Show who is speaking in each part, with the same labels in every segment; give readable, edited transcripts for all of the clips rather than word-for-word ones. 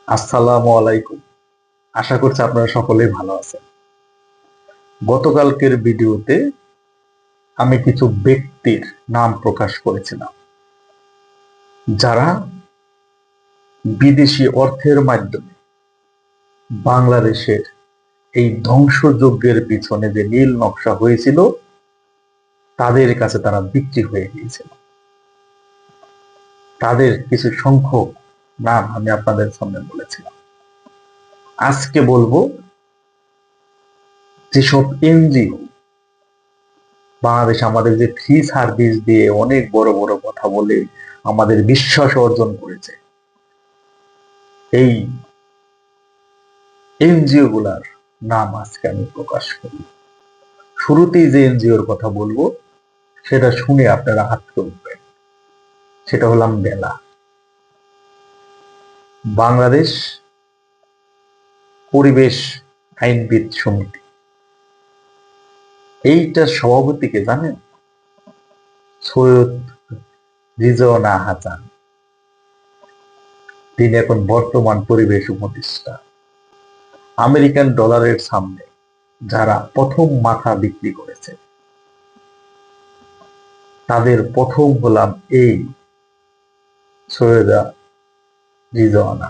Speaker 1: আসসালামু আলাইকুম। আশা করছি আপনারা সকলেই ভালো আছেন। গতকালকের ভিডিওতে আমি কিছু ব্যক্তির নাম প্রকাশ করেছিলাম যারা বিদেশি অর্থের মাধ্যমে বাংলাদেশের এই ধ্বংসযজ্ঞের পিছনে যে নীল নকশা হয়েছিল তাদের কাছে তারা বিক্রি হয়ে গিয়েছিল। তাদের কিছু সংখ্যক নাম আমি আপনাদের সামনে বলেছিলাম। আজকে বলবো যেসব এনজিও বাংলাদেশ আমাদের যে ফ্রি সার্ভিস দিয়ে অনেক বড় বড় কথা বলে আমাদের বিশ্বাস অর্জন করেছে, এই এনজিও গুলার নাম আজকে আমি প্রকাশ করি। শুরুতেই যে এনজিওর কথা বলবো সেটা শুনে আপনারা আটকে উঠবেন, সেটা হলাম বেলা, বাংলাদেশ পরিবেশ আইনবিদ সমিতি। এইটার সভাপতিকে জানেন? সৈয়দ রিজওয়ানা হাসান। তিনি এখন বর্তমান পরিবেশ উপদেষ্টা। আমেরিকান ডলারের সামনে যারা প্রথম মাথা বিক্রি করেছে তাদের প্রথম হলাম এই সৈয়দা রিজওয়ানা।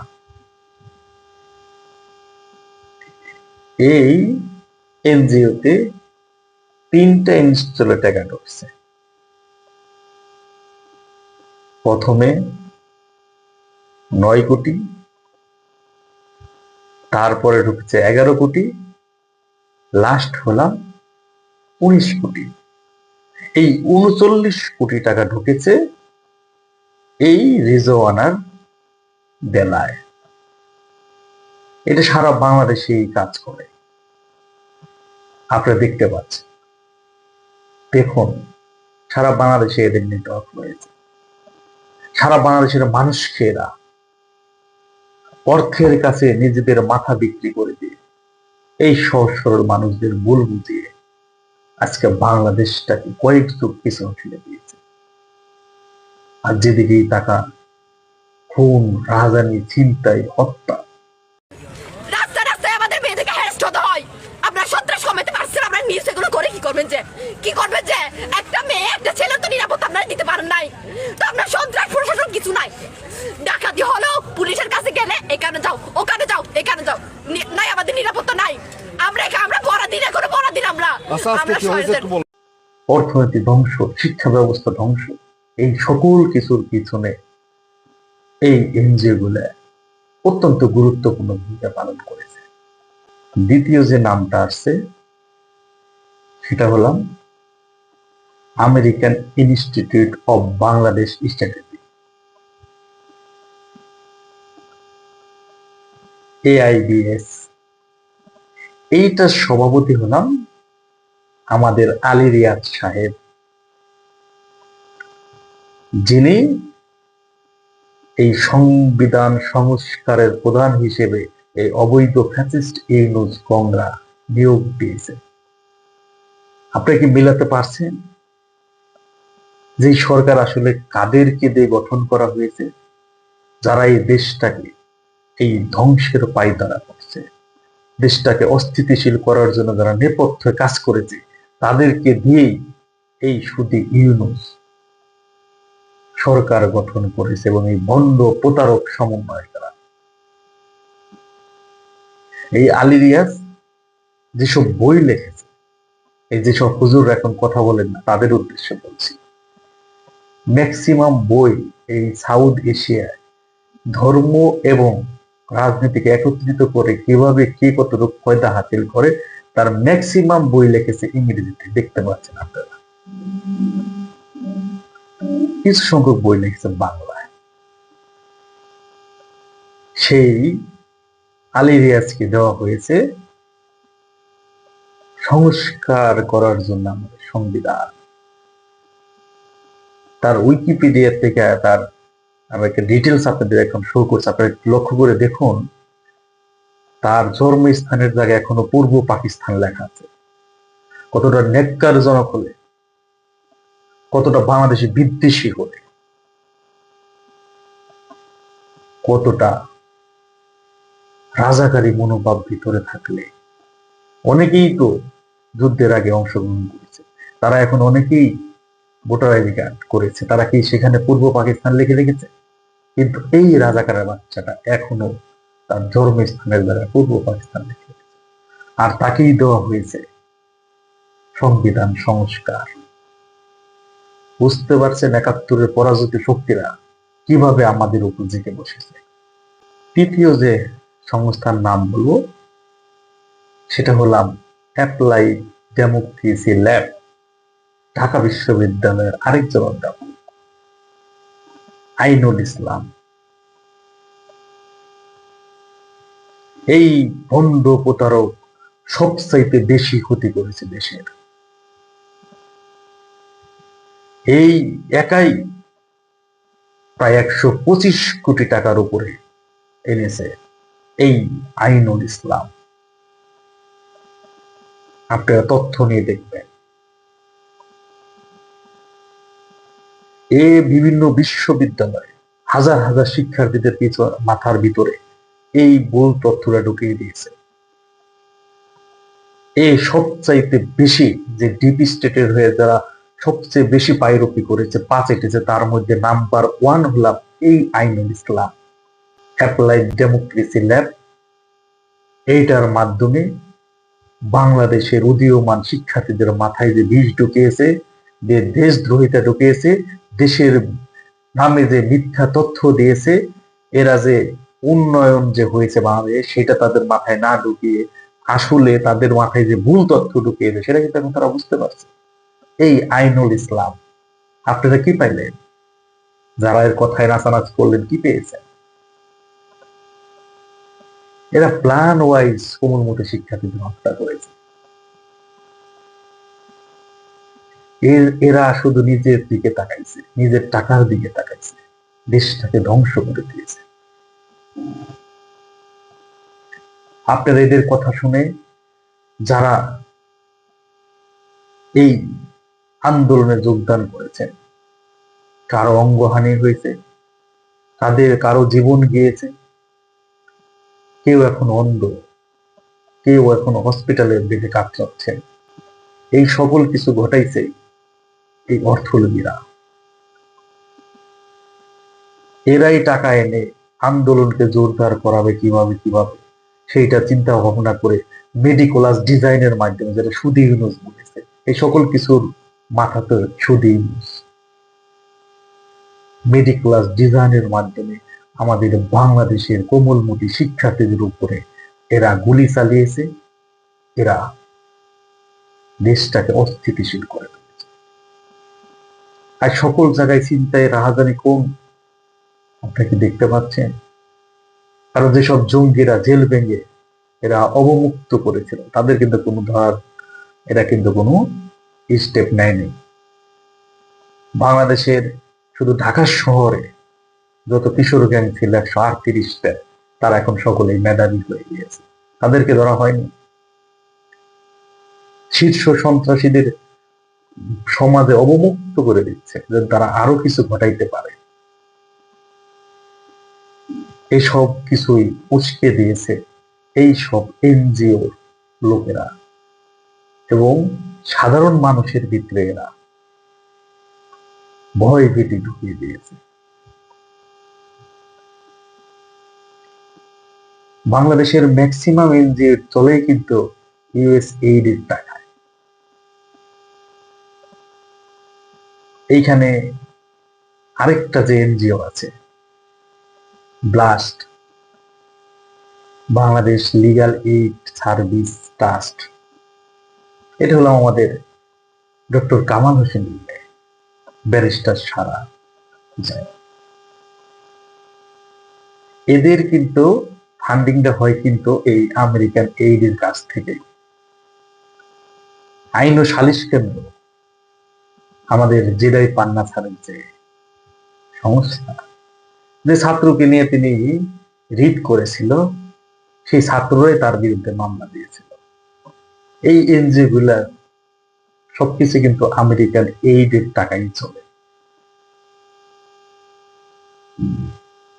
Speaker 1: এই এনজিওতে 3টা ইনস্টলে টাকা ঢুকছে। প্রথমে 9 কোটি, তারপরে ঢুকছে 11 কোটি, লাস্ট হলাম 19 কোটি। এই 39 কোটি টাকা ঢুকেছে এই রিজওয়ানার বেলায়। এটা সারা বাংলাদেশেই কাজ করে, আপনারা দেখতে পাচ্ছেন। দেখুন, সারা বাংলাদেশে এদের নেটওয়ার্ক রয়েছে। সারা বাংলাদেশের মানুষকে এরা অর্থের কাছে নিজেদের মাথা বিক্রি করে দিয়ে এই সহজ সরল মানুষদের ভুল বুঝিয়ে আজকে বাংলাদেশটাকে কয়েক যুগ পিছনে ঠেলে দিয়েছে। আর যেদিকেই টাকা, খুন, রাজধানী, ছিনতাই, হত্যা।
Speaker 2: রাস্তায় রাস্তায় আমাদের মেয়েদেরকে হ্যারাস্ট হতে হয়। আপনারা সন্ত্রাস কমাতে পারছেন, আপনারা নিউজ এগুলো করে কি করবেন যে একটা মেয়ে একটা ছেলে তো নিরাপত্তা আপনারা দিতে পারেন নাই। তো আপনার সন্ত্রাস প্রশাসন কিছু নাই। ডাকাতি হলো পুলিশের কাছে গেলে এখানে যাও, ওখানে যাও, এখানে যাও, নাই আমাদের নিরাপত্তা নাই। আমরা পরাধীন, এখন পরাধীন আমরা।
Speaker 1: অর্থনীতি ধ্বংস, শিক্ষা ব্যবস্থা ধ্বংস, এই সকল কিছুর পিছনে এই এনজিও গুলা অত্যন্ত গুরুত্বপূর্ণ ভূমিকা পালন করেছে। দ্বিতীয় যে নামটা আসছে সেটা হলাম American institute of Bangladesh strategy, AIBS। এইটার সভাপতি হলাম আমাদের আলী রিয়াজ সাহেব, যিনি এই সংবিধান সংস্কারের প্রধান হিসেবে এই অবৈধ ফ্যাসিস্ট ইউনূস গংরা নিয়োগ দিয়েছে। আপনি কি মিলাতে পারছেন যে সরকার আসলে কাদেরকে দিয়ে গঠন করা হয়েছে? যারা এই দেশটাকে এই ধ্বংসের পায়তারা করছে, দেশটাকে অস্থিতিশীল করার জন্য যারা নেপথ্যে কাজ করেছে, তাদেরকে দিয়েই এই সুদী ইউনূস সরকার গঠন করেছে। এবং এই ভণ্ড প্রতারক সমন্বয়করা, এই আলী রিয়াজ যেসব বই লিখেছে, এই যেসব হুজুর এখন কথা বলেন না তাদের উদ্দেশ্যে বলছি, ম্যাক্সিমাম বই এই সাউথ এশিয়ায় ধর্ম এবং রাজনীতিকে একত্রিত করে কিভাবে কে কতটুকু ফায়দা হাসিল করে তার ম্যাক্সিমাম বই লিখেছে ইংরেজিতে। দেখতে পাচ্ছেন আপনারা, কিছু সংখ্যক বই লিখেছে বাংলায়। সেই আলী রিয়াজকে দেওয়া হয়েছে সংস্কার করার জন্য আমাদের সংবিধান। তার উইকিপিডিয়া থেকে তার আমাকে ডিটেলস আপনাদের এখন শো করছে, আপনারা লক্ষ্য করে দেখুন। তার জন্মস্থানের জায়গায় এখনো পূর্ব পাকিস্তান লেখা আছে। কতটা ন্যাক্কারজনক হলে, কতটা বাংলাদেশি বিদ্বেষী হলে, কতটা রাজাকারী মনোভাব ভিতরে থাকলে, অনেকেই তো যুদ্ধের আগে অংশগ্রহণ করেছে, তারা এখন অনেকেই ভোটার আইডি কার্ড করেছে, তারা কি সেখানে পূর্ব পাকিস্তান লিখে রেখেছে? কিন্তু এই রাজাকারের বাচ্চাটা এখনো তার জন্মস্থানের জায়গায় পূর্ব পাকিস্তান লিখে রেখেছে। আর তাকেই দেওয়া হয়েছে সংবিধান সংস্কার। বুঝতে পারছেন ৭১-এর পরাজিত শক্তিরা কিভাবে আমাদের উপর জেগে বসেছে। তৃতীয় যে সংস্থার নাম বলবো সেটা হলাম অ্যাপ্লাই ডেমোক্রেসি ল্যাব, ঢাকা বিশ্ববিদ্যালয়ের আরেকজন অধ্যাপক আইনুল ইসলাম। এই ভণ্ড প্রতারক সবচাইতে বেশি ক্ষতি করেছে দেশের। এই একাই প্রায় ১২৫ কোটি টাকার উপরে এনেছে এই আইনুল ইসলাম। আপনারা তথ্য নিয়ে দেখবেন। বিভিন্ন বিশ্ববিদ্যালয়ে হাজার হাজার শিক্ষার্থীদের মাথার ভিতরে এই ভুল তথ্যটা ঢুকিয়ে দিয়েছে। সবচাইতে বেশি যে ডিপ স্টেটের হয়ে যারা সবচেয়ে বেশি পায়রপি করেছে, পাঁচ এটেছে, তার মধ্যে নাম্বার 1 হলাম এই আইনুল ইসলাম। অ্যাপ্লাইড ডেমোক্রেসি ল্যাব, এইটার মাধ্যমে বাংলাদেশের উদীয়মান শিক্ষার্থীদের মাথায় যে বিষ ঢুকিয়েছে, যে দেশদ্রোহিতা ঢুকিয়েছে, দেশের নামে যে মিথ্যা তথ্য দিয়েছে, এরা যে উন্নয়ন যে হয়েছে বাংলাদেশ সেটা তাদের মাথায় না ঢুকিয়ে আসলে তাদের মাথায় যে ভুল তথ্য ঢুকিয়েছে সেটা কিন্তু এখন তারা বুঝতে পারছে। এই আইনুল ইসলাম, আপনারা কি পাইলেন? যারা এর কথায় নাচানাচ করলেন কি পেয়েছেন? এরা প্ল্যান ওয়াইজ কোমলমতি শিক্ষার্থীদের হত্যা করেছে। এরা শুধু নিজের দিকে তাকাইছে, নিজের টাকার দিকে তাকাইছে, দেশটাকে ধ্বংস করে দিয়েছে। আপনারা এদের কথা শুনে যারা এই আন্দোলনে যোগদান করেছেন, কারো অঙ্গহানি হয়েছে, কারো জীবন গিয়েছে, কেউ এখন অন্ধ, কেউ এখন হসপিটালের বেডে কাতরাচ্ছেন। এই সকল কিছু ঘটাইছে এই অর্থলোভীরা। এরাই টাকা এনে আন্দোলনকে জোরদার করাবে কিভাবে সেইটা চিন্তা ভাবনা করে মেডিকোলাস ডিজাইনের মাধ্যমে, যেটা সুদী ইউনুস বলেছে, এই সকল কিছুর মাথাতে সুদী ইউনুস। মেডিকোলাস ডিজাইনের মাধ্যমে আমাদের বাংলাদেশের কোমলমতি শিক্ষার্থীদের উপরে এরা গুলি চালিয়েছে, এরা দেশটাকে অস্থিতিশীল করে তুলেছে। আর সকল জায়গায় চিন্তায় রাহাজানি কম, আপনাকে দেখতে পাচ্ছেন। কারণ যেসব জঙ্গিরা জেল ভেঙে এরা অবমুক্ত করেছিল, তাদের কিন্তু কোনো এরা কিন্তু কোনো স্টেপ নেয়নি। বাংলাদেশের শুধু ঢাকা শহরে যত কিশোর গ্যাং ছিল ১৩৮টা, তারা এখন সকলেই মেধাবী হয়ে গিয়েছে, তাদেরকে ধরা হয়নি। শীর্ষ সন্ত্রাসীদের সমাজে অবমুক্ত করে দিচ্ছে, যে তারা আরো কিছু ঘটাইতে পারে। এসব কিছুই উস্কে দিয়েছে এই সব এনজিও লোকেরা, এবং সাধারণ মানুষের ভিতরে এরা ভয় ভীতি ঢুকিয়ে দিয়েছে। বাংলাদেশের ম্যাক্সিমাম এনজিও চলে কিন্তু ইউএসএইড এর টাকায়। এইখানে আরেকটা যে এনজিও আছে, blast, Bangladesh legal aid service trust, এটা হলো আমাদের ডক্টর কামাল হোসেন ব্যারিস্টার সারা যায়। এদের কিন্তু ফান্ডিংটা হয় কিন্তু এই আমেরিকান এইড এর কাছ থেকে। আইন ও সালিশ কেন্দ্র, আমাদের জেদাই পান্না স্যারের যে সংস্থা, যে ছাত্রকে নিয়ে তিনি রিট করেছিল, সেই ছাত্ররাই তার বিরুদ্ধে মামলা দিয়েছিল। এই এনজিও গুলা সবকিছু কিন্তু আমেরিকান এইড এর টাকাই চলে।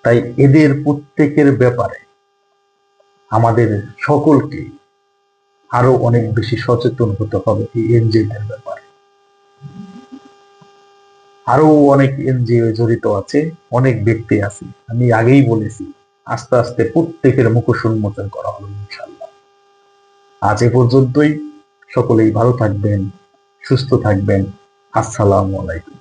Speaker 1: তাই এদের প্রত্যেকের ব্যাপারে আমাদের সকলকে আরো অনেক বেশি সচেতন হতে হবে এই এনজিওদের ব্যাপারে। আরো অনেক এনজিও জড়িত আছে, অনেক ব্যক্তি আছে, আমি আগেই বলেছি। আস্তে আস্তে প্রত্যেকের মুখোশ উন্মোচন করা হবে ইনশাল্লাহ। আজ এ পর্যন্তই। সকলেই ভালো থাকবেন, সুস্থ থাকবেন। আসসালামু আলাইকুম।